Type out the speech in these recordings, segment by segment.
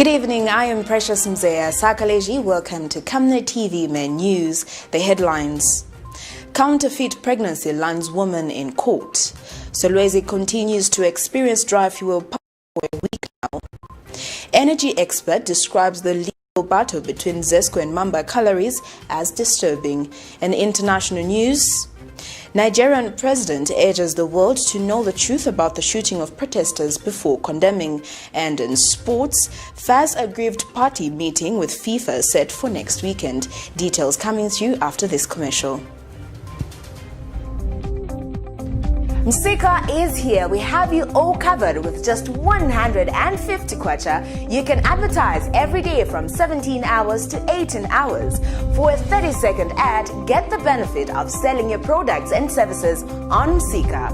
Good evening, I am Precious Mzea Sakaleji. Welcome to Camnet TV Main News. The headlines. Counterfeit pregnancy lands woman in court. SOLWEZI continues to experience dry fuel power for a week now. Energy expert describes the legal battle between ZESCO and MAAMBA collieries as disturbing. In international news, Nigerian president urges the world to know the truth about the shooting of protesters before condemning. And in sports, FA's aggrieved party meeting with FIFA set for next weekend. Details coming through after this commercial. Msika is here. We have you all covered with just 150 kwacha. You can advertise every day from 17 hours to 18 hours. For a 30-second ad, get the benefit of selling your products and services on Msika.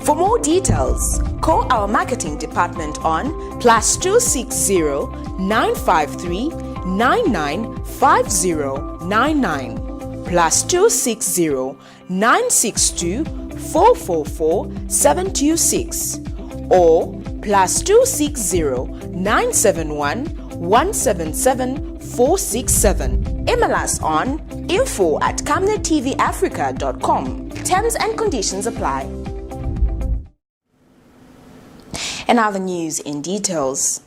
For more details, call our marketing department on +260 953 995099 +260 962 444-726 or +260 971 177 467. Email us on info@camnettvafrica.com. Terms and conditions apply. And other news in details.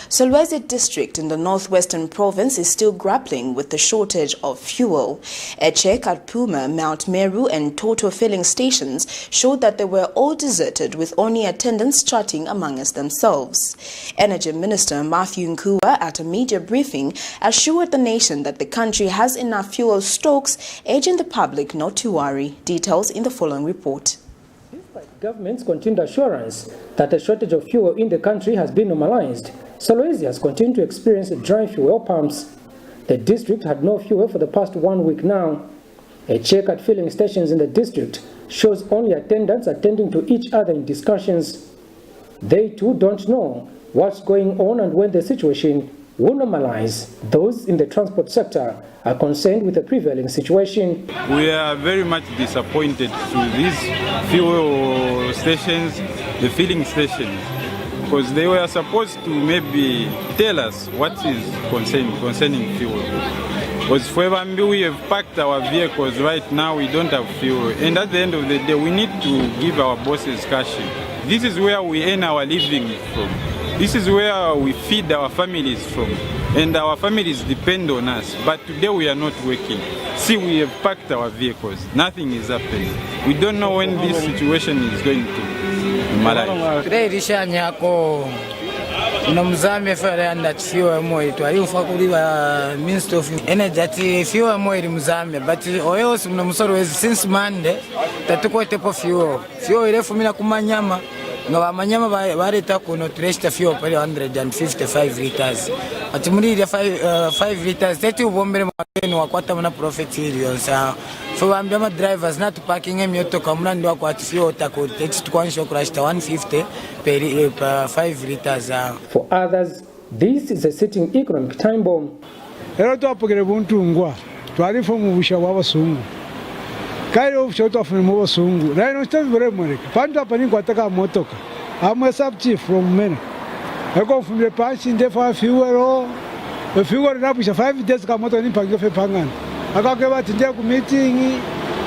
SOLWEZI district in the northwestern province is still grappling with the shortage of fuel. A check at Puma, Mount Meru and Toto filling stations showed that they were all deserted, with only attendants chatting amongst themselves. Energy Minister Matthew Nkuwa, at a media briefing, assured the nation that the country has enough fuel stocks, urging the public not to worry. Details in the following report. Despite government's continued assurance that a shortage of fuel in the country has been normalized, SOLWEZI has continued to experience dry fuel pumps. The district had no fuel for the past 1 week now. A check at filling stations in the district shows only attendants attending to each other in discussions. They too don't know what's going on and when the situation will normalize. Those in the transport sector are concerned with the prevailing situation. We are very much disappointed to these fuel stations, the filling stations, because they were supposed to maybe tell us what is concerning fuel. Because for we have packed our vehicles right now, we don't have fuel. And at the end of the day, we need to give our bosses cash. This is where we earn our living from. This is where we feed our families from. And our families depend on us. But today we are not working. See, we have packed our vehicles. Nothing is happening. We don't know when this situation is going to normalize. Today, Rishanyako, Namzame Ferran that fuel more to a means of energy, fuel more in Muzame, but oil since Monday that took a type of fuel. Fuel for Kumanyama. No, Manyama Vareta could not reach the fuel per 155 liters. At Murida 5 liters, that you won't be a profit series. So I'm drivers not parking him to come and do what fuel could take to one show crash to 150 per 5 liters. For others, this is a sitting economic time bomb. Kairo shot off in Mosungu. Rhino stands very much. Panta Paniquataka Motoka. I'm a sub chief from Mena. I go from the patch in the 5 fuel. If you were up with a 5 days, come out in Pagafe Pangan. I got about the meeting.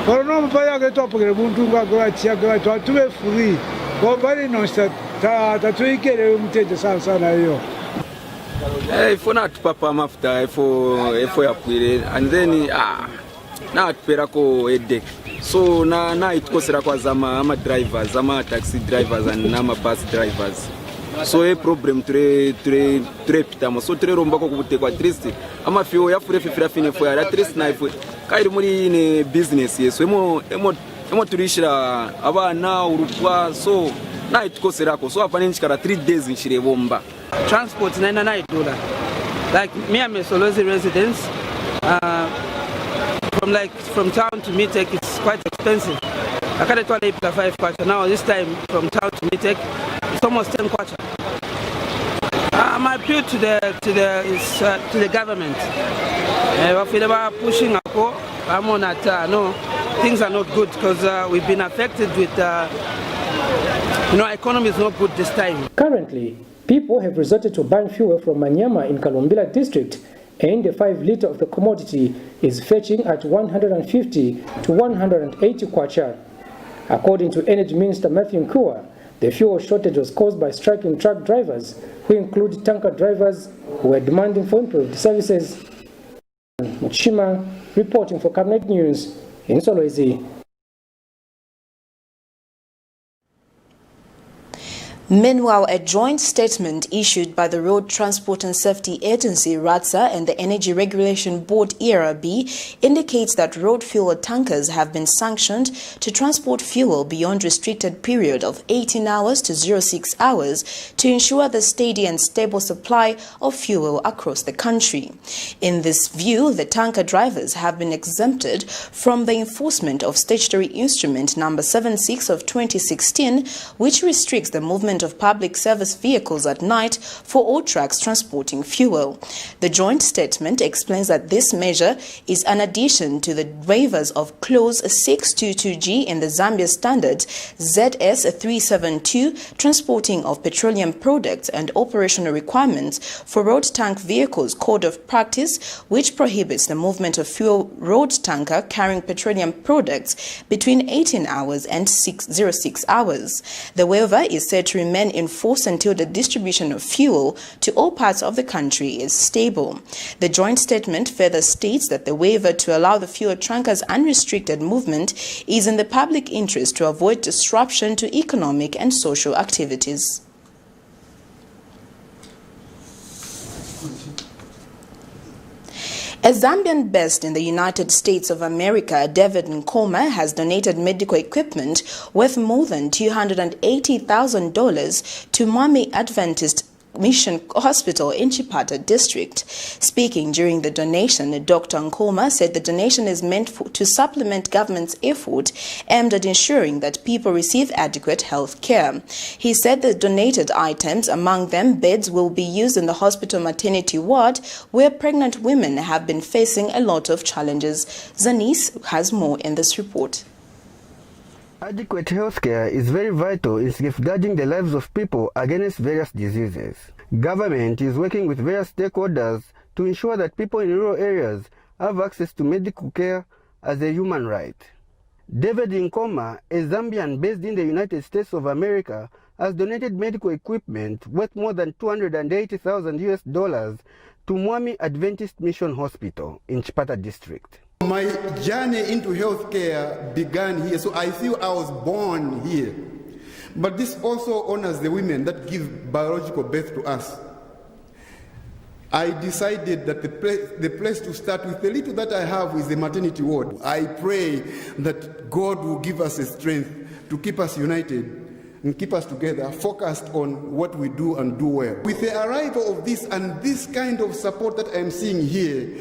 Or no, I get up with a Buntunga, go to be free. Go very nice that we get the Sansa. For not Papa after for and then na atperako headache. So na itukosera kwa zama drivers, taxi drivers and nama bus drivers. So a problem tre pitamo. So tre romba ko kutekwa trist. Ama fio ya fure fifira fine for ya trist na ifo. Kairi muri ne business yeso. Emo turishira abana urupwa. So na itukosera ko. So apane nchikara 3 days nshire bomba. Transport $99. Like me, I'm a SOLWEZI resident. From town to Mitek, it's quite expensive. I can't tell you 5 kwacha. Now this time from town to Mitek, it's almost 10 kwacha. My appeal to the government. If we are pushing up, I'm on that. No, things are not good because we've been affected with. Economy is not good this time. Currently, People have resorted to buying fuel from Manyama in Kalumbila district, and a 5 litre of the commodity is fetching at 150 to 180 kwacha. According to Energy Minister Matthew Nkua, the fuel shortage was caused by striking truck drivers, who include tanker drivers who were demanding for improved services. Muchima reporting for Camnet News in Solwezi. Meanwhile, a joint statement issued by the Road Transport and Safety Agency (RATSA) and the Energy Regulation Board (ERB) indicates that road fuel tankers have been sanctioned to transport fuel beyond restricted period of 18 hours to 06 hours to ensure the steady and stable supply of fuel across the country. In this view, the tanker drivers have been exempted from the enforcement of Statutory Instrument number 76 of 2016, which restricts the movement of public service vehicles at night for all trucks transporting fuel. The joint statement explains that this measure is an addition to the waivers of Clause 622G in the Zambia Standard ZS372 transporting of petroleum products and operational requirements for road tank vehicles Code of Practice, which prohibits the movement of fuel road tanker carrying petroleum products between 18 hours and 06 hours. The waiver is said to remain in force until the distribution of fuel to all parts of the country is stable. The joint statement further states that the waiver to allow the fuel tankers unrestricted movement is in the public interest to avoid disruption to economic and social activities. A Zambian based in the United States of America, David Nkoma, has donated medical equipment worth more than $280,000 to MAAMBA Adventist Mission Hospital in Chipata District. Speaking during the donation, Dr. Nkoma said the donation is meant to supplement government's effort aimed at ensuring that people receive adequate health care. He said the donated items, among them beds, will be used in the hospital maternity ward where pregnant women have been facing a lot of challenges. Zanis has more in this report. Adequate healthcare is very vital in safeguarding the lives of people against various diseases. Government is working with various stakeholders to ensure that people in rural areas have access to medical care as a human right. David Nkoma, a Zambian based in the United States of America, has donated medical equipment worth more than $280,000 to MAAMBA Adventist Mission Hospital in Chipata District. My journey into healthcare began here, so I feel I was born here. But this also honors the women that give biological birth to us. I decided that the place to start with, the little that I have, is the maternity ward. I pray that God will give us the strength to keep us united and keep us together, focused on what we do and do well. With the arrival of this and this kind of support that I'm seeing here,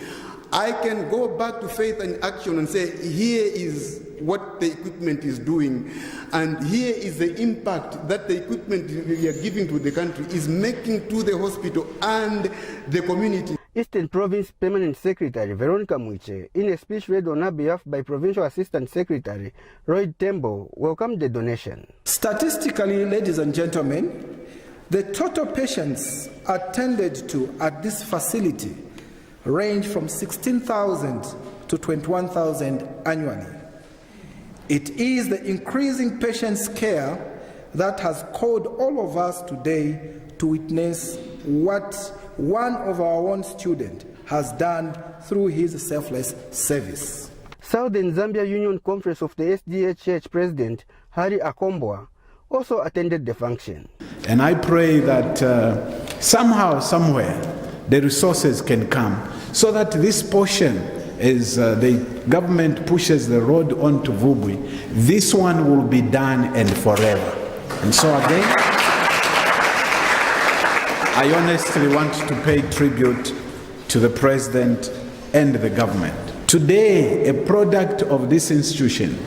I can go back to faith and action and say, here is what the equipment is doing, and here is the impact that the equipment we are giving to the country is making to the hospital and the community. Eastern Province Permanent Secretary Veronica Mwiche, in a speech read on her behalf by Provincial Assistant Secretary Roy Tembo, welcomed the donation. Statistically, ladies and gentlemen, the total patients attended to at this facility range from 16,000 to 21,000 annually. It is the increasing patients' care that has called all of us today to witness what one of our own students has done through his selfless service. Southern Zambia Union Conference of the SDHH President Harry Akombwa also attended the function. And I pray that somehow, somewhere, the resources can come so that this portion, as the government pushes the road onto Vubwi, this one will be done and forever. And so again, I honestly want to pay tribute to the President and the government. Today, a product of this institution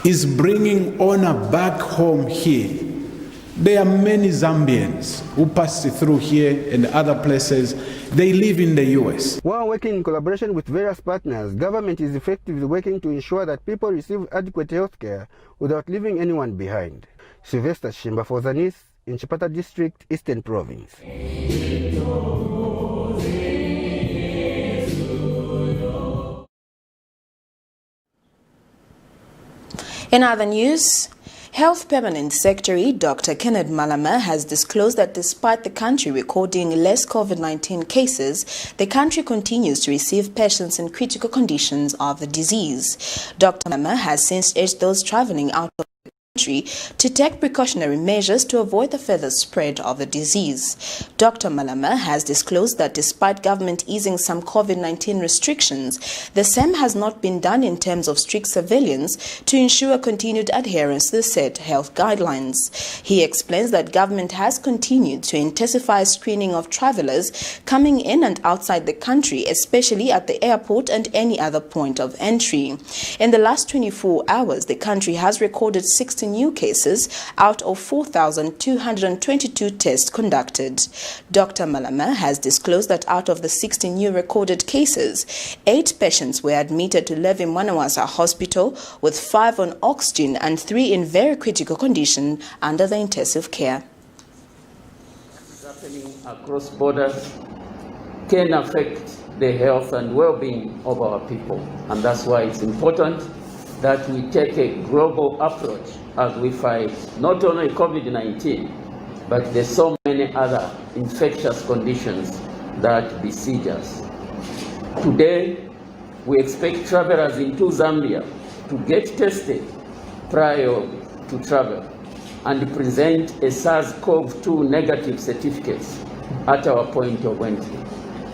is bringing honor back home here. There are many Zambians who passed through here and other places. They live in the US. While working in collaboration with various partners, government is effectively working to ensure that people receive adequate health care without leaving anyone behind. Sylvester Shimba for Zanis in Chipata District, Eastern Province. In other news, Health Permanent Secretary Dr. Kenneth Malama has disclosed that despite the country recording less COVID-19 cases, the country continues to receive patients in critical conditions of the disease. Dr. Malama has since urged those traveling out of the country to take precautionary measures to avoid the further spread of the disease. Dr. Malama has disclosed that despite government easing some COVID-19 restrictions, the same has not been done in terms of strict surveillance to ensure continued adherence to the said health guidelines. He explains that government has continued to intensify screening of travelers coming in and outside the country, especially at the airport and any other point of entry. In the last 24 hours, the country has recorded 60 new cases out of 4,222 tests conducted. Dr. Malama has disclosed that out of the 60 new recorded cases, 8 patients were admitted to Levi Mwanawasa Hospital, with 5 on oxygen and 3 in very critical condition under the intensive care. What's happening across borders can affect the health and well-being of our people, and that's why it's important that we take a global approach as we fight not only COVID-19, but there's so many other infectious conditions that besiege us. Today, we expect travelers into Zambia to get tested prior to travel and present a SARS-CoV-2 negative certificates at our point of entry.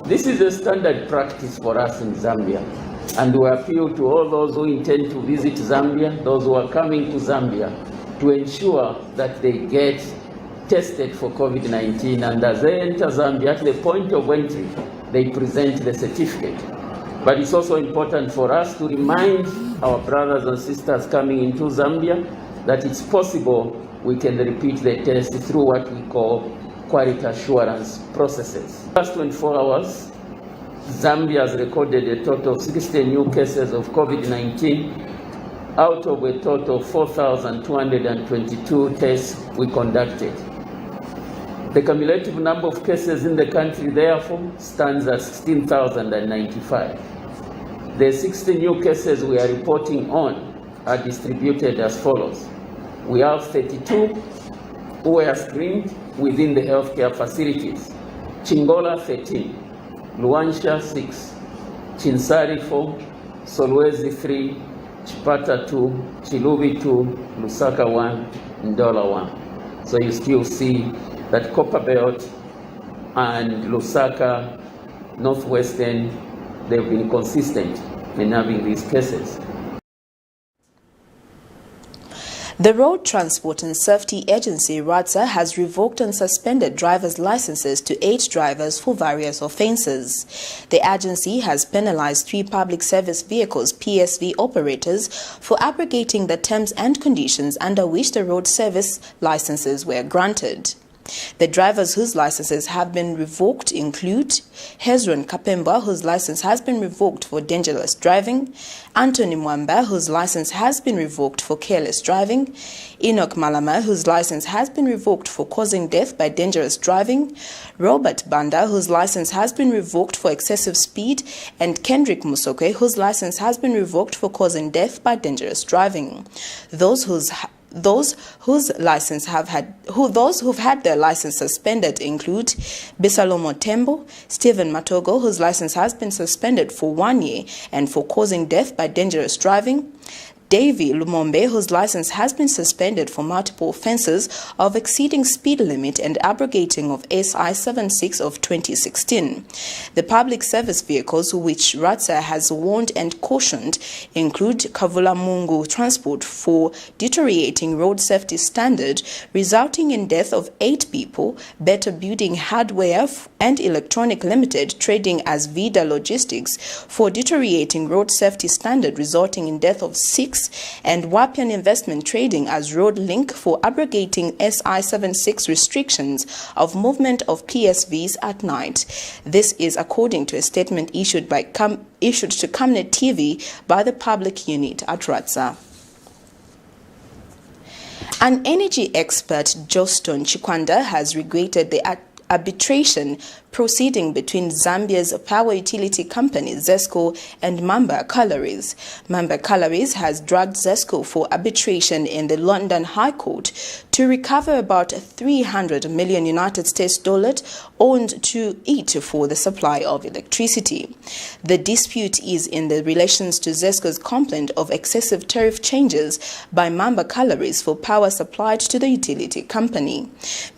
This is a standard practice for us in Zambia, and we appeal to all those who intend to visit Zambia, those who are coming to Zambia, to ensure that they get tested for COVID-19, and as they enter Zambia, at the point of entry, they present the certificate. But it's also important for us to remind our brothers and sisters coming into Zambia that it's possible we can repeat the test through what we call quality assurance processes. Last 24 hours, Zambia has recorded a total of 60 new cases of COVID-19 out of a total of 4,222 tests we conducted. The cumulative number of cases in the country, therefore, stands at 16,095. The 60 new cases we are reporting on are distributed as follows. We have 32 who were screened within the healthcare facilities. Chingola 13, Luansha 6, Chinsari 4, Solwezi 3, Chipata 2, Chilubi 2, Lusaka 1, Ndola 1. So you still see that Copperbelt and Lusaka, Northwestern, they've been consistent in having these cases. The Road Transport and Safety Agency, RATSA, has revoked and suspended drivers' licenses to 8 drivers for various offences. The agency has penalised 3 public service vehicles PSV operators for abrogating the terms and conditions under which the road service licenses were granted. The drivers whose licenses have been revoked include Hezron Kapemba, whose license has been revoked for dangerous driving, Anthony Mwamba, whose license has been revoked for careless driving, Enoch Malama, whose license has been revoked for causing death by dangerous driving, Robert Banda, whose license has been revoked for excessive speed, and Kendrick Musoke, whose license has been revoked for causing death by dangerous driving. Those who've had their license suspended include Bisalomo Tembo, Stephen Matogo, whose license has been suspended for 1 year and for causing death by dangerous driving, Davy Lumombe, whose license has been suspended for multiple offences of exceeding speed limit and abrogating of SI 76 of 2016. The public service vehicles which RATSA has warned and cautioned include Kavula Mungu Transport for deteriorating road safety standard, resulting in death of 8 people, Better Building Hardware and Electronic Limited, trading as Vida Logistics, for deteriorating road safety standard, resulting in death of 6, and Wapian Investment Trading as Road Link for abrogating SI 76 restrictions of movement of PSVs at night. This is according to a statement issued to Camnet TV by the public unit at RATSA. An energy expert, Joston Chikwanda, has regretted the arbitration proceeding between Zambia's power utility company ZESCO and MAAMBA Collieries. MAAMBA Collieries has dragged ZESCO for arbitration in the London High Court to recover about $300 million United States dollars owed to it for the supply of electricity. The dispute is in the relations to ZESCO's complaint of excessive tariff changes by MAAMBA Collieries for power supplied to the utility company.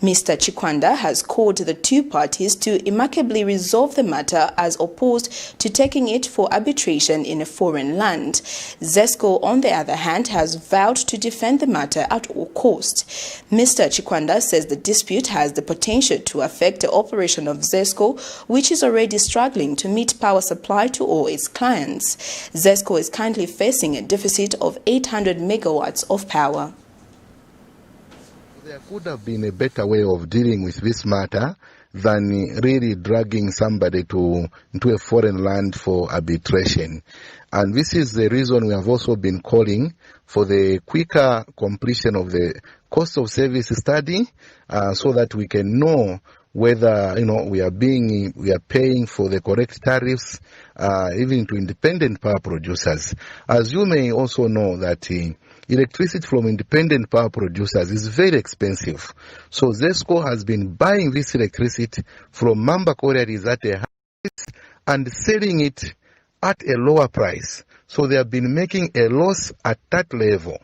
Mr. Chikwanda has called the two parties to amicably resolve the matter as opposed to taking it for arbitration in a foreign land. ZESCO, on the other hand, has vowed to defend the matter at all costs. Mr. Chikwanda says the dispute has the potential to affect the operation of ZESCO, which is already struggling to meet power supply to all its clients. ZESCO is currently facing a deficit of 800 megawatts of power. There could have been a better way of dealing with this matter than really dragging somebody into a foreign land for arbitration. And this is the reason we have also been calling for the quicker completion of the cost of service study so that we can know whether we are paying for the correct tariffs even to independent power producers. As you may also know that electricity from independent power producers is very expensive. So ZESCO has been buying this electricity from MAAMBA Collieries at a high price and selling it at a lower price. So they have been making a loss at that level.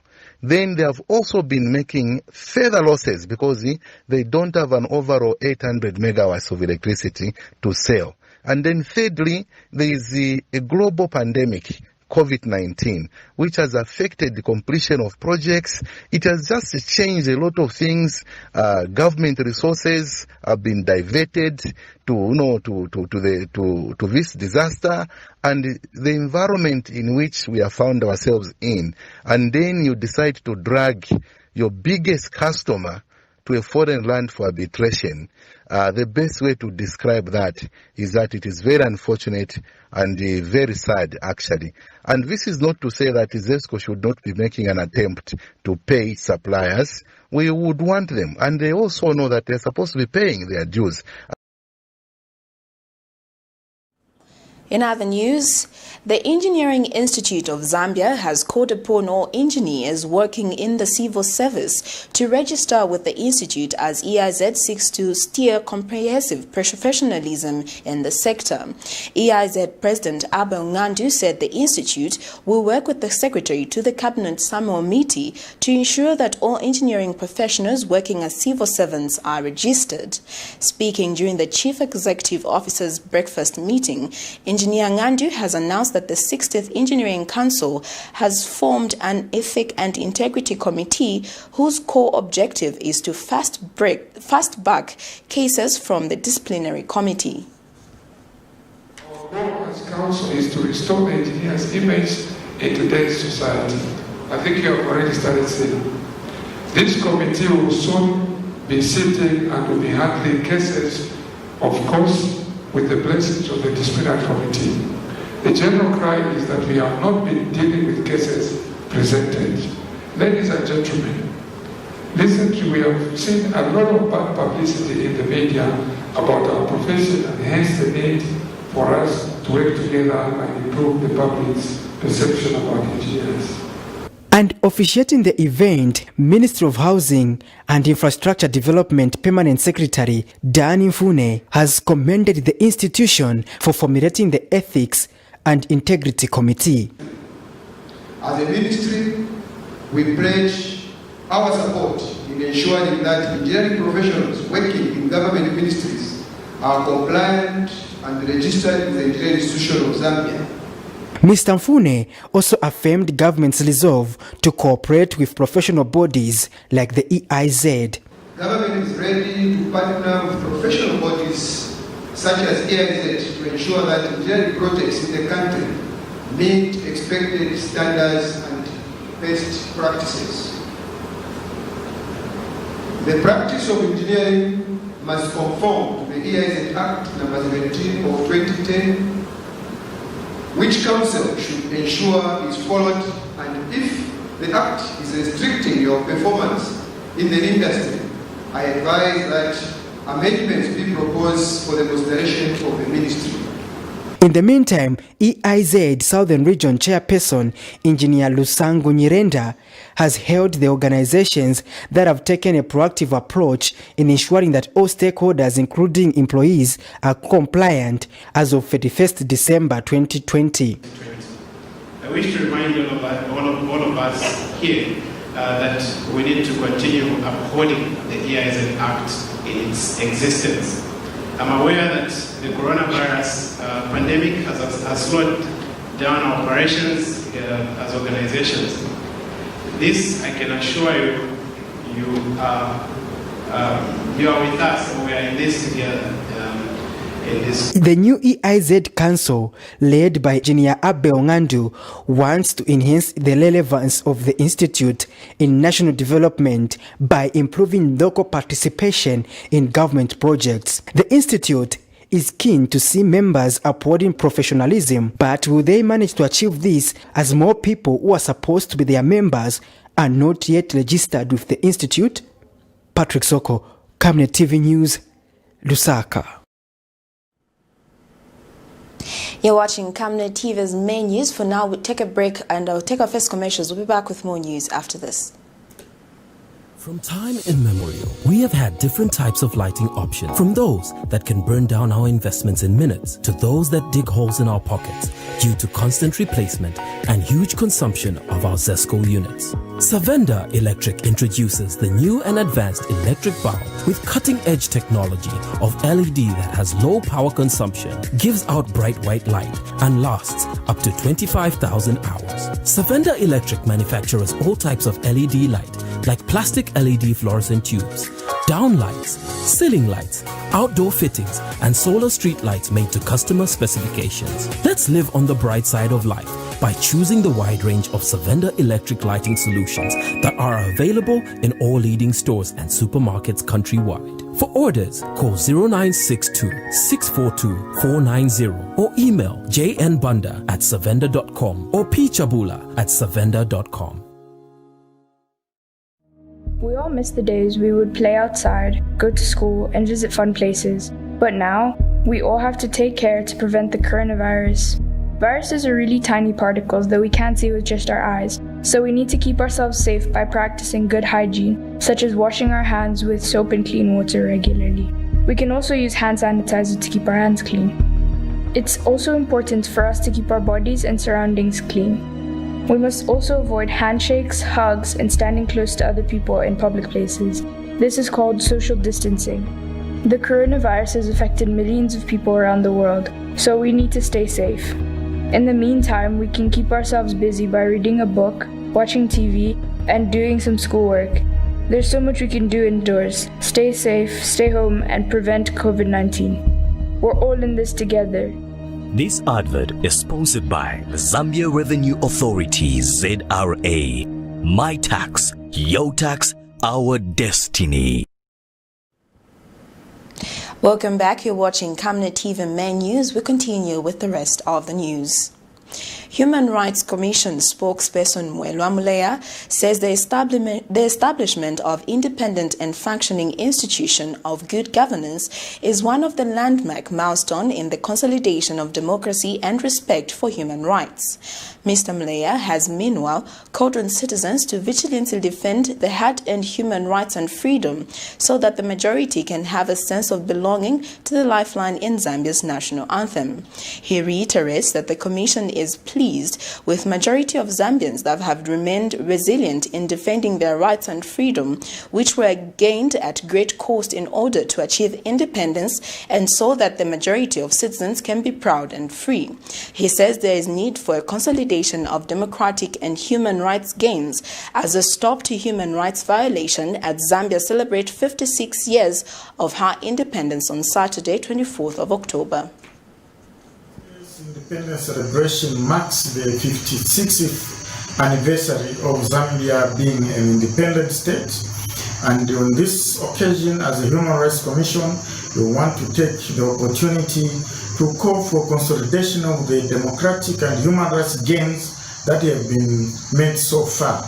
Then they have also been making further losses because they don't have an overall 800 megawatts of electricity to sell. And then thirdly, there is a global pandemic, COVID-19, which has affected the completion of projects. It has just changed a lot of things. Government resources have been diverted to this disaster and the environment in which we have found ourselves in. And then you decide to drag your biggest customer to a foreign land for arbitration. The best way to describe that is that it is very unfortunate and very sad, actually. And this is not to say that ZESCO should not be making an attempt to pay suppliers. We would want them, and they also know that they're supposed to be paying their dues. In other news, the Engineering Institute of Zambia has called upon all engineers working in the civil service to register with the institute as EIZ seeks to steer comprehensive professionalism in the sector. EIZ President Abel Ngandu said the institute will work with the Secretary to the Cabinet Samuel Miti to ensure that all engineering professionals working as civil servants are registered. Speaking during the Chief Executive Officer's breakfast meeting, Engineer Ngandu has announced that the 60th Engineering Council has formed an Ethic and Integrity Committee whose core objective is to fast-back cases from the disciplinary committee. Our goal as Council is to restore the engineers' image in today's society. I think you have already started seeing. This committee will soon be sitting and will be handling cases, of course, with the blessings of the disciplinary committee. The general cry is that we have not been dealing with cases presented. Ladies and gentlemen, recently we have seen a lot of bad publicity in the media about our profession and hence the need for us to work together and improve the public's perception about engineers. And officiating the event, Ministry of Housing and Infrastructure Development Permanent Secretary Dan Mfune has commended the institution for formulating the Ethics and Integrity Committee. As a ministry, we pledge our support in ensuring that engineering professionals working in government ministries are compliant and registered with the Engineering Institution of Zambia. Mr. Mfune also affirmed government's resolve to cooperate with professional bodies like the EIZ. Government is ready to partner with professional bodies such as EIZ to ensure that engineering projects in the country meet expected standards and best practices. The practice of engineering must conform to the EIZ Act No. 17 of 2010, which Council should ensure is followed, and if the Act is restricting your performance in the industry, I advise that amendments be proposed for the consideration of the ministry. In the meantime, EIZ Southern Region Chairperson Engineer Lusangu Nyirenda has hailed the organizations that have taken a proactive approach in ensuring that all stakeholders, including employees, are compliant as of 31st December 2020. I wish to remind all of us here that we need to continue upholding the EIZ Act in its existence. I'm aware that the coronavirus pandemic has slowed down our operations as organizations. This, I can assure you, you are with us, and we are in this together. The new EIZ Council, led by Engineer Abe Ongandu, wants to enhance the relevance of the Institute in national development by improving local participation in government projects. The Institute is keen to see members upholding professionalism, but will they manage to achieve this as more people who are supposed to be their members are not yet registered with the Institute? Patrick Soko, Camnet TV News, Lusaka. You're watching Camnet TV's main news. For now, we'll take a break and I'll take our first commercials. We'll be back with more news after this. From time immemorial, we have had different types of lighting options, from those that can burn down our investments in minutes to those that dig holes in our pockets due to constant replacement and huge consumption of our ZESCO units. Savenda Electric introduces the new and advanced electric bulb with cutting-edge technology of LED that has low power consumption, gives out bright white light, and lasts up to 25,000 hours. Savenda Electric manufactures all types of LED light, like plastic LED fluorescent tubes, down lights, ceiling lights, outdoor fittings, and solar street lights made to customer specifications. Let's live on the bright side of life by choosing the wide range of Savenda electric lighting solutions that are available in all leading stores and supermarkets countrywide. For orders, call 0962 642 490 or email jnbunda@savenda.com or pchabula@savenda.com. We all miss the days we would play outside, go to school, and visit fun places. But now, we all have to take care to prevent the coronavirus. Viruses are really tiny particles that we can't see with just our eyes, so we need to keep ourselves safe by practicing good hygiene, such as washing our hands with soap and clean water regularly. We can also use hand sanitizer to keep our hands clean. It's also important for us to keep our bodies and surroundings clean. We must also avoid handshakes, hugs, and standing close to other people in public places. This is called social distancing. The coronavirus has affected millions of people around the world, so we need to stay safe. In the meantime, we can keep ourselves busy by reading a book, watching TV, and doing some schoolwork. There's so much we can do indoors. Stay safe, stay home, and prevent COVID-19. We're all in this together. This advert is sponsored by the Zambia Revenue Authority, ZRA. My tax, your tax, our destiny. Welcome back. You're watching Camnet TV Main News. We continue with the rest of the news. Human Rights Commission spokesperson Mwelwa Muleya says the establishment of independent and functioning institution of good governance is one of the landmark milestone in the consolidation of democracy and respect for human rights. Mr. Muleya has meanwhile called on citizens to vigilantly defend the hard-earned human rights and freedom so that the majority can have a sense of belonging to the lifeline in Zambia's national anthem. He reiterates that the Commission is pleased with majority of Zambians that have remained resilient in defending their rights and freedom, which were gained at great cost in order to achieve independence and so that the majority of citizens can be proud and free. He says there is need for a consolidation of democratic and human rights gains as a stop to human rights violation as Zambia celebrates 56 years of her independence on Saturday, 24th of October. Independence celebration marks the 56th anniversary of Zambia being an independent state. And on this occasion, as a Human Rights Commission, we want to take the opportunity to call for consolidation of the democratic and human rights gains that have been made so far.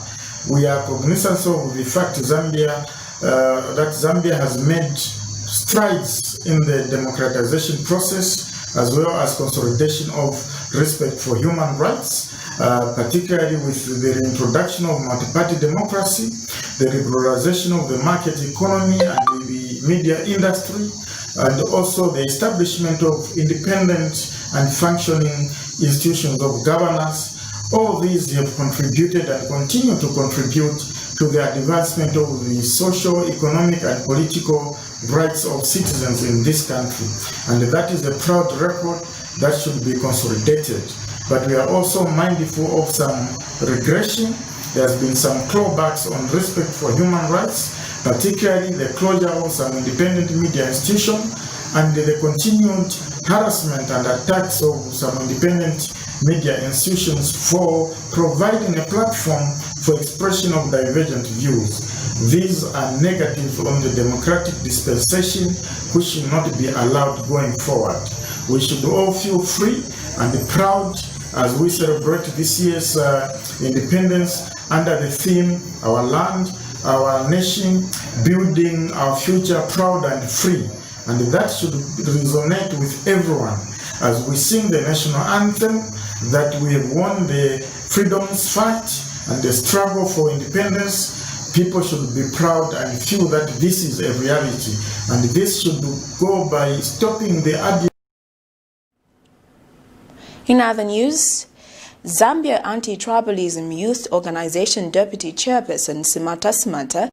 We are cognizant of the fact Zambia that Zambia has made strides in the democratization process as well as consolidation of respect for human rights, particularly with the introduction of multi-party democracy, the liberalization of the market economy and the media industry, and also the establishment of independent and functioning institutions of governance. All these have contributed and continue to contribute to the advancement of the social, economic, and political rights of citizens in this country. And that is a proud record that should be consolidated. But we are also mindful of some regression. There has been some clawbacks on respect for human rights, particularly the closure of some independent media institutions and the continued harassment and attacks of some independent media institutions for providing a platform for expression of divergent views. These are negative on the democratic dispensation, which should not be allowed going forward. We should all feel free and proud as we celebrate this year's independence under the theme, our land, our nation, building our future proud and free. And that should resonate with everyone as we sing the national anthem, that we have won the freedom's fight and the struggle for independence. People should be proud and feel that this is a reality. And this should go by stopping the abuse. In other news, Zambia Anti-Tribalism Youth Organization Deputy Chairperson Simata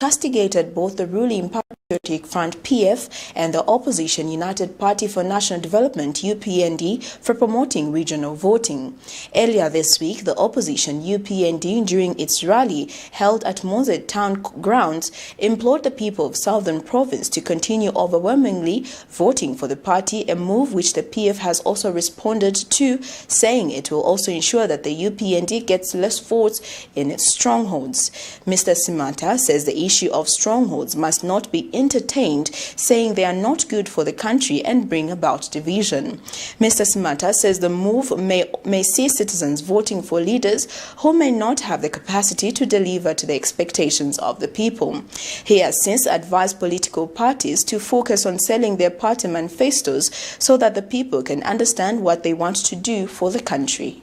castigated both the ruling Patriotic Front PF and the opposition United Party for National Development UPND for promoting regional voting. Earlier this week, the opposition UPND, during its rally held at Mozet Town grounds, implored the people of Southern Province to continue overwhelmingly voting for the party, a move which the PF has also responded to, saying it will also ensure that the UPND gets less votes in its strongholds. Mr. Simata says the issue of strongholds must not be entertained, saying they are not good for the country and bring about division. Mr. Simata says the move may see citizens voting for leaders who may not have the capacity to deliver to the expectations of the people. He has since advised political parties to focus on selling their party manifestos so that the people can understand what they want to do for the country.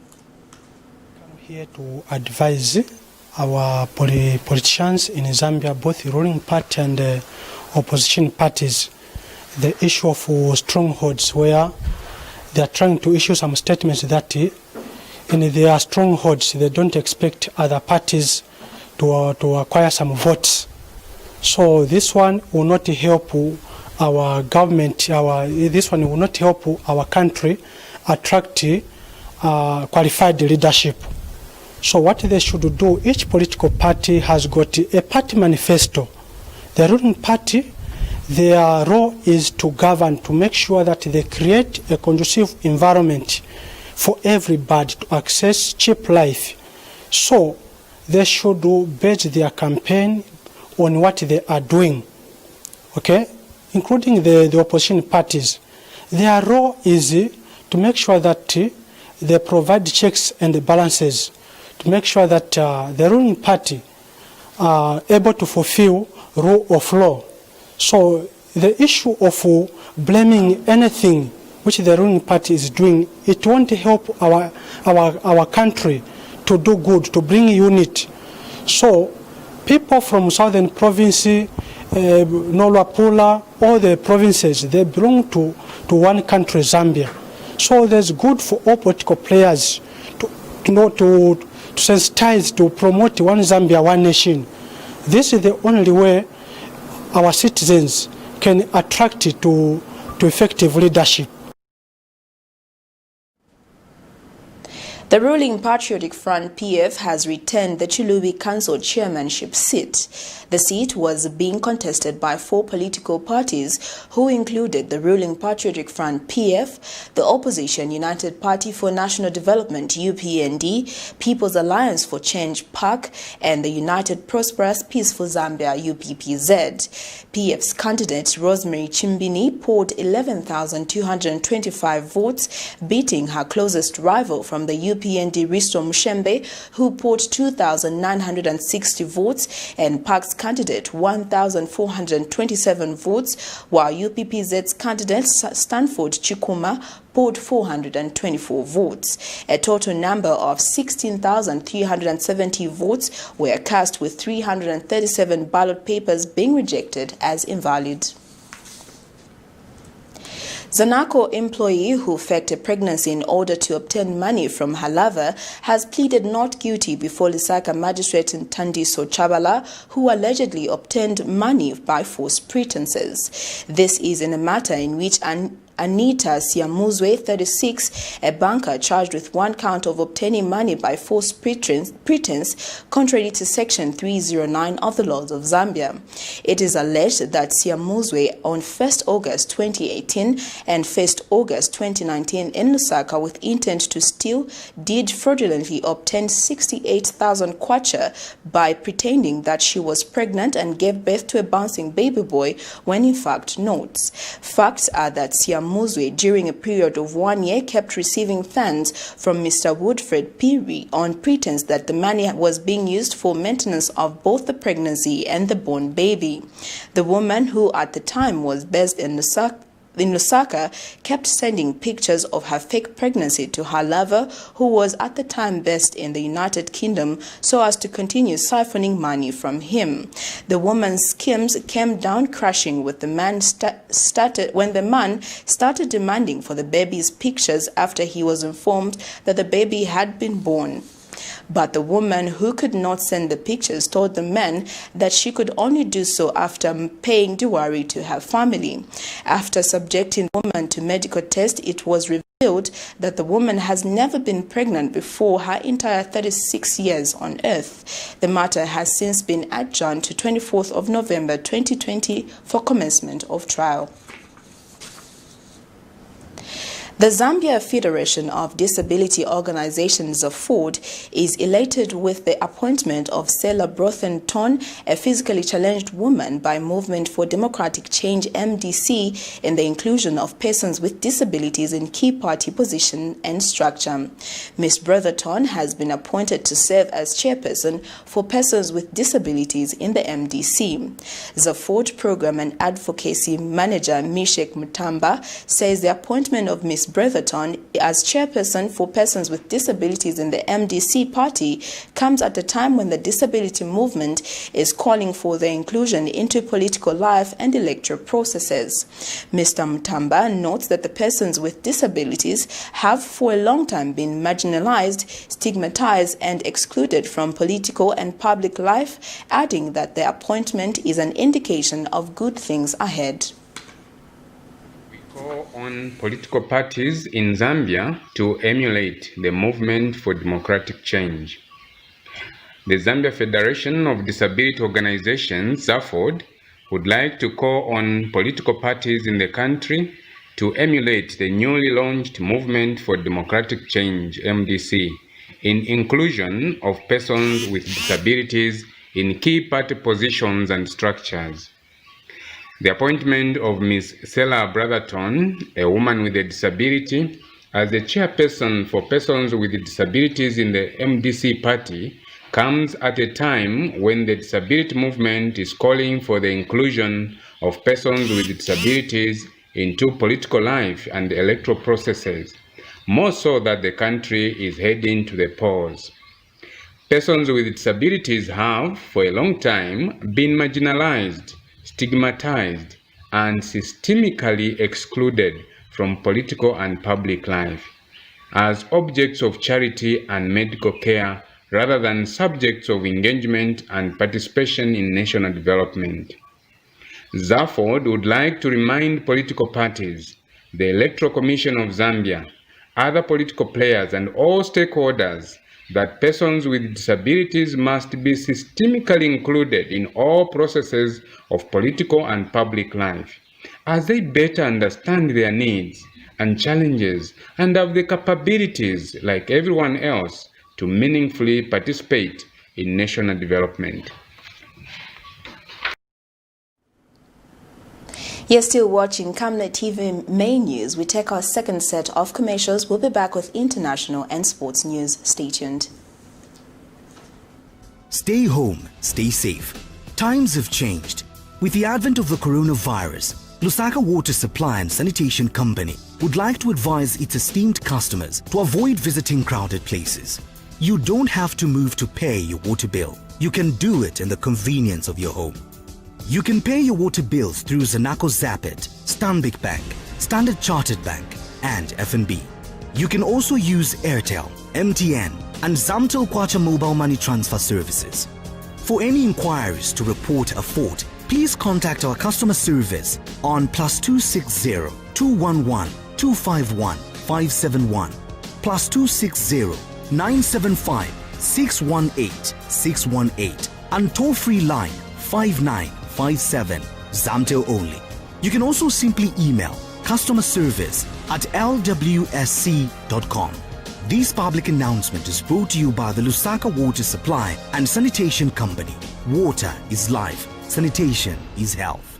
I'm here to advise our politicians in Zambia, both the ruling party and the opposition parties, the issue of strongholds, where they are trying to issue some statements that in their strongholds they don't expect other parties to acquire some votes. So this one will not help our government, this one will not help our country attract qualified leadership. So what they should do, each political party has got a party manifesto. The ruling party, their role is to govern, to make sure that they create a conducive environment for everybody to access cheap life. So they should base their campaign on what they are doing, okay? Including the opposition parties. Their role is to make sure that they provide checks and balances, to make sure that the ruling party are able to fulfill rule of law. So the issue of blaming anything which the ruling party is doing, it won't help our country to do good, to bring unity. So people from Southern Province, Nolapula, all the provinces, they belong to one country, Zambia. So there's good for all political players to sensitize, to promote one Zambia, one nation. This is the only way our citizens can attract to effective leadership. The ruling Patriotic Front PF has retained the Chulubi Council chairmanship seat. The seat was being contested by 4 political parties who included the ruling Patriotic Front PF, the opposition United Party for National Development UPND, People's Alliance for Change PAC, and the United Prosperous Peaceful Zambia UPPZ. PF's candidate Rosemary Chimbini poured 11,225 votes, beating her closest rival from the UPND, UPND Risto Mushembe, who poured 2,960 votes, and PAC's candidate 1,427 votes, while UPPZ's candidate Stanford Chikuma poured 424 votes. A total number of 16,370 votes were cast, with 337 ballot papers being rejected as invalid. Zanaco employee who faked a pregnancy in order to obtain money from her lover has pleaded not guilty before Lusaka magistrate Tandiso Chabala, who allegedly obtained money by false pretenses. This is in a matter in which Anita Siamuzwe, 36, a banker charged with one count of obtaining money by false pretense, contrary to Section 309 of the laws of Zambia. It is alleged that Siamuzwe, on 1st August 2018 and 1st August 2019 in Lusaka with intent to steal, did fraudulently obtain 68,000 kwacha by pretending that she was pregnant and gave birth to a bouncing baby boy when in fact not. Facts are that Siamuzwe, during a period of 1 year, kept receiving funds from Mr. Woodford Piri on pretense that the money was being used for maintenance of both the pregnancy and the born baby. The woman, who at the time was based in Lusaka, kept sending pictures of her fake pregnancy to her lover, who was at the time based in the United Kingdom, so as to continue siphoning money from him. The woman's schemes came down crashing with the man when the man started demanding for the baby's pictures after he was informed that the baby had been born. But the woman, who could not send the pictures, told the man that she could only do so after paying dowry to her family. After subjecting the woman to medical tests, it was revealed that the woman has never been pregnant before her entire 36 years on earth. The matter has since been adjourned to 24th of November 2020 for commencement of trial. The Zambia Federation of Disability Organizations of Ford is elated with the appointment of Sela Brothenton, a physically challenged woman by Movement for Democratic Change MDC, in the inclusion of persons with disabilities in key party position and structure. Ms. Brothenton has been appointed to serve as chairperson for persons with disabilities in the MDC. The Ford Program and Advocacy Manager Mishek Mutamba says the appointment of Ms. Brotherton as chairperson for persons with disabilities in the MDC party comes at a time when the disability movement is calling for their inclusion into political life and electoral processes. Mr. Mutamba notes that the persons with disabilities have for a long time been marginalized, stigmatized, and excluded from political and public life, adding that their appointment is an indication of good things ahead. Call on political parties in Zambia to emulate the Movement for Democratic Change. The Zambia Federation of Disability Organizations, ZAFOD, would like to call on political parties in the country to emulate the newly launched Movement for Democratic Change, MDC, in inclusion of persons with disabilities in key party positions and structures. The appointment of Ms. Sela Brotherton, a woman with a disability, as the chairperson for persons with disabilities in the MDC party comes at a time when the disability movement is calling for the inclusion of persons with disabilities into political life and electoral processes, more so that the country is heading to the polls. Persons with disabilities have, for a long time, been marginalized, stigmatized, and systemically excluded from political and public life as objects of charity and medical care rather than subjects of engagement and participation in national development. ZAFOD would like to remind political parties, the Electoral Commission of Zambia, other political players, and all stakeholders that persons with disabilities must be systemically included in all processes of political and public life, as they better understand their needs and challenges and have the capabilities, like everyone else, to meaningfully participate in national development. You're still watching Camnet TV main news. We take our second set of commercials. We'll be back with international and sports news. Stay tuned. Stay home, stay safe. Times have changed. With the advent of the coronavirus, Lusaka Water Supply and Sanitation Company would like to advise its esteemed customers to avoid visiting crowded places. You don't have to move to pay your water bill. You can do it in the convenience of your home. You can pay your water bills through Zanaco Zapit, Stanbic Bank, Standard Chartered Bank, and FNB. You can also use Airtel, MTN, and Zamtel Kwacha mobile money transfer services. For any inquiries to report a fault, please contact our customer service on +260 211 251 571, +260 975 618 618, and toll-free line 5957, Zamtel only. You can also simply email customerservice@lwsc.com. This public announcement is brought to you by the Lusaka Water Supply and Sanitation Company. Water is life. Sanitation is health.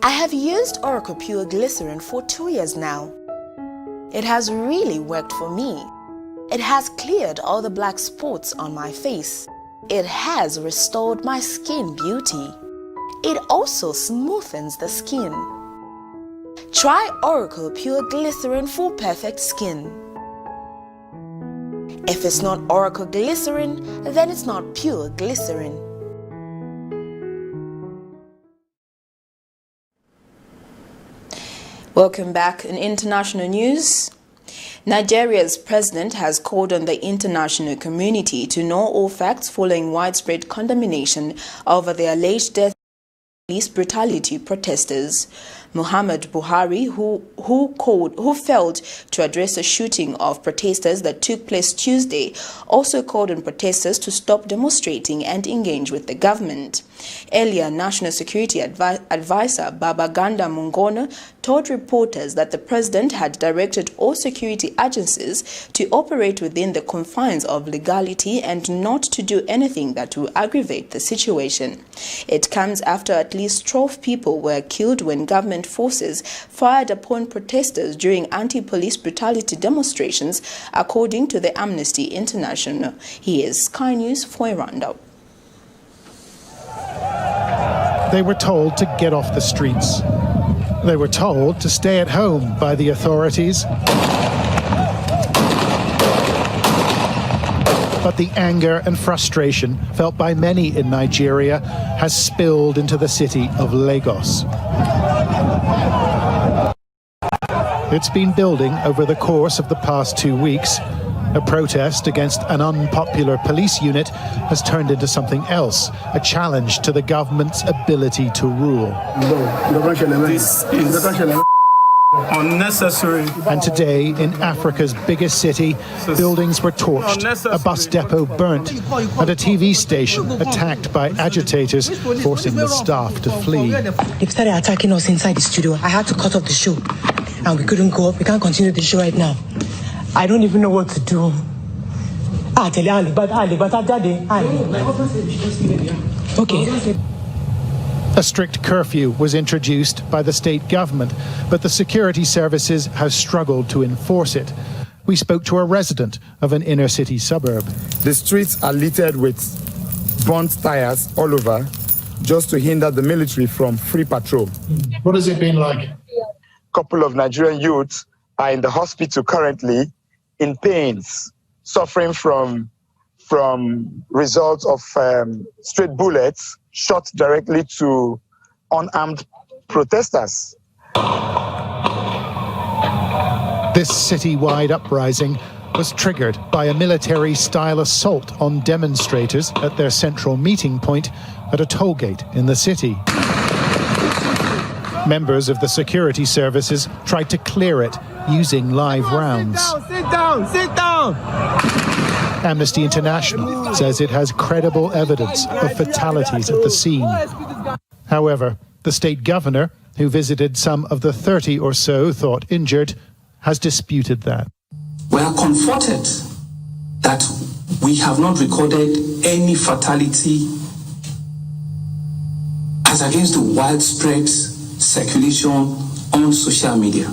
I have used Oracle Pure Glycerin for 2 years now. It has really worked for me. It has cleared all the black spots on my face. It has restored my skin beauty. It also smoothens the skin. Try Oracle Pure Glycerin for perfect skin. If it's not Oracle Glycerin, then it's not pure glycerin. Welcome back. In international news, Nigeria's president has called on the international community to know all facts following widespread condemnation over the alleged death of police brutality protesters. Muhammad Buhari, who failed to address a shooting of protesters that took place Tuesday, also called on protesters to stop demonstrating and engage with the government. Earlier, National Security Advisor Babaganda Mungono told reporters that the president had directed all security agencies to operate within the confines of legality and not to do anything that will aggravate the situation. It comes after at least 12 people were killed when government forces fired upon protesters during anti-police brutality demonstrations, according to the Amnesty International. Here's Sky News for a roundup. They were told to get off the streets. They were told to stay at home by the authorities. But the anger and frustration felt by many in Nigeria has spilled into the city of Lagos. It's been building over the course of the past 2 weeks. A protest against an unpopular police unit has turned into something else, a challenge to the government's ability to rule. This is unnecessary. And today, in Africa's biggest city, buildings were torched, a bus depot burnt, and a TV station attacked by agitators, forcing the staff to flee. They started attacking us inside the studio. I had to cut off the show, and we couldn't go up. We can't continue the show right now. I don't even know what to do. Okay. A strict curfew was introduced by the state government, but the security services have struggled to enforce it. We spoke to a resident of an inner city suburb. The streets are littered with burnt tires all over, just to hinder the military from free patrol. What has it been like? A couple of Nigerian youths are in the hospital currently in pains, suffering from results of straight bullets shot directly to unarmed protesters. This citywide uprising was triggered by a military-style assault on demonstrators at their central meeting point at a toll gate in the city. Members of the security services tried to clear it using live rounds. Sit down, sit down! Amnesty International says it has credible evidence of fatalities at the scene. However, the state governor, who visited some of the 30 or so thought injured, has disputed that. We are comforted that we have not recorded any fatality as against the widespread circulation on social media.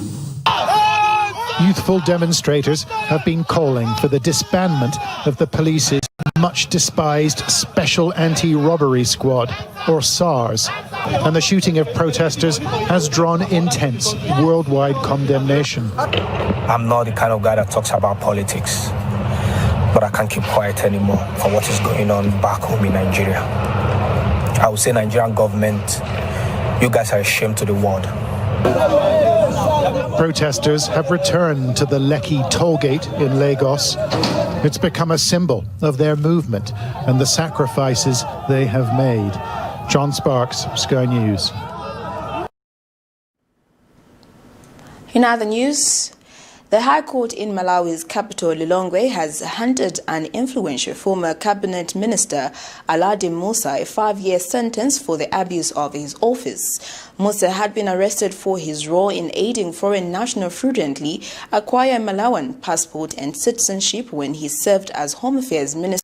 Youthful demonstrators have been calling for the disbandment of the police's much despised Special Anti-Robbery Squad, or SARS, and the shooting of protesters has drawn intense worldwide condemnation. I'm not the kind of guy that talks about politics, but I can't keep quiet anymore for what is going on back home in Nigeria. I would say, Nigerian government, you guys are a shame to the world. Protesters have returned to the Lekki tollgate in Lagos. It's become a symbol of their movement and the sacrifices they have made. John Sparks, Sky News. In other news, the High Court in Malawi's capital, Lilongwe, has handed an influential former cabinet minister, Alade Musa, a 5-year sentence for the abuse of his office. Musa had been arrested for his role in aiding foreign nationals fraudulently acquire Malawian passport and citizenship when he served as Home Affairs Minister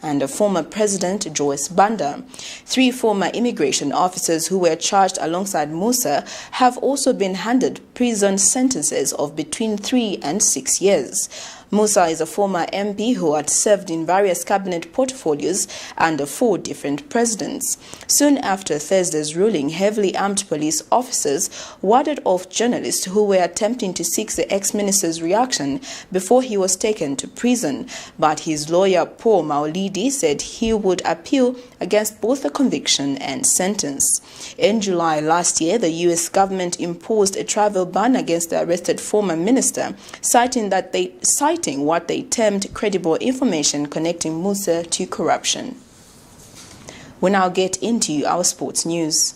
and former President Joyce Banda. 3 former immigration officers who were charged alongside Musa have also been handed prison sentences of between 3 and 6 years. Musa is a former MP who had served in various cabinet portfolios under 4 different presidents. Soon after Thursday's ruling, heavily armed police officers warded off journalists who were attempting to seek the ex-minister's reaction before he was taken to prison. But his lawyer, Paul Maulidi, said he would appeal against both the conviction and sentence. In July last year, the U.S. government imposed a travel ban against the arrested former minister, citing what they termed credible information connecting Musa to corruption. We now get into our sports news.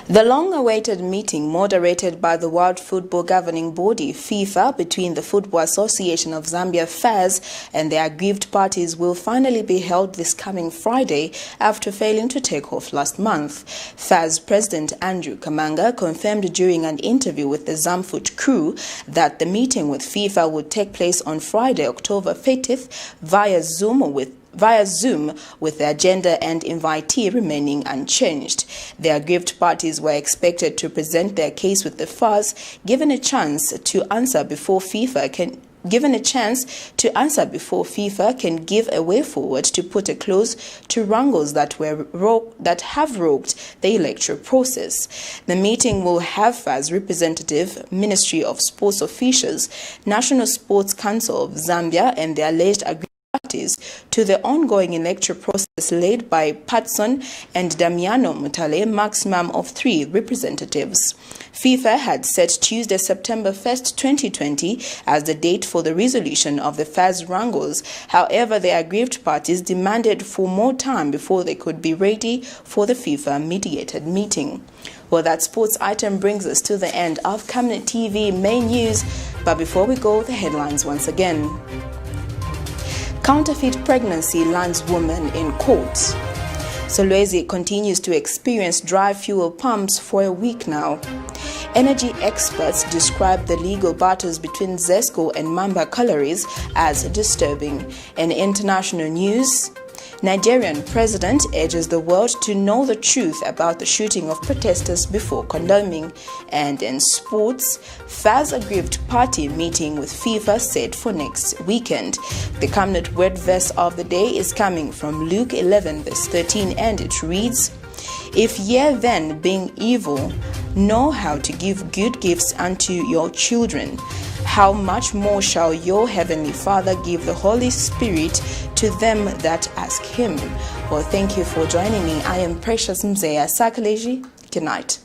The long-awaited meeting moderated by the World Football Governing Body, FIFA, between the Football Association of Zambia, FAZ, and the aggrieved parties will finally be held this coming Friday after failing to take off last month. FAZ President Andrew Kamanga confirmed during an interview with the Zamfoot crew that the meeting with FIFA would take place on Friday, October 30th, via Zoom with the agenda and invitee remaining unchanged. The aggrieved parties were expected to present their case with the FAZ, given a chance to answer before FIFA can give a way forward to put a close to wrangles that have rocked the electoral process. The meeting will have FAZ representative, Ministry of Sports officials, National Sports Council of Zambia, and the alleged aggrieved parties to the ongoing electoral process led by Patson and Damiano Mutale, maximum of 3 representatives. FIFA had set Tuesday, September 1st, 2020 as the date for the resolution of the FAZ wrangles. However, the aggrieved parties demanded for more time before they could be ready for the FIFA-mediated meeting. Well, that sports item brings us to the end of Camnet TV main news. But before we go, the headlines once again. Counterfeit pregnancy lands woman in court. Solwezi continues to experience dry fuel pumps for a week now. Energy experts describe the legal battles between ZESCO and MAAMBA collieries as disturbing. In international news, Nigerian president urges the world to know the truth about the shooting of protesters before condemning. And in sports, FAZ aggrieved party meeting with FIFA set for next weekend. The Camnet word verse of the day is coming from Luke 11 verse 13, and it reads, "If ye then, being evil, know how to give good gifts unto your children, how much more shall your heavenly Father give the Holy Spirit to them that ask him?" Well, thank you for joining me. I am Precious Mzeya Sakaleji. Good night.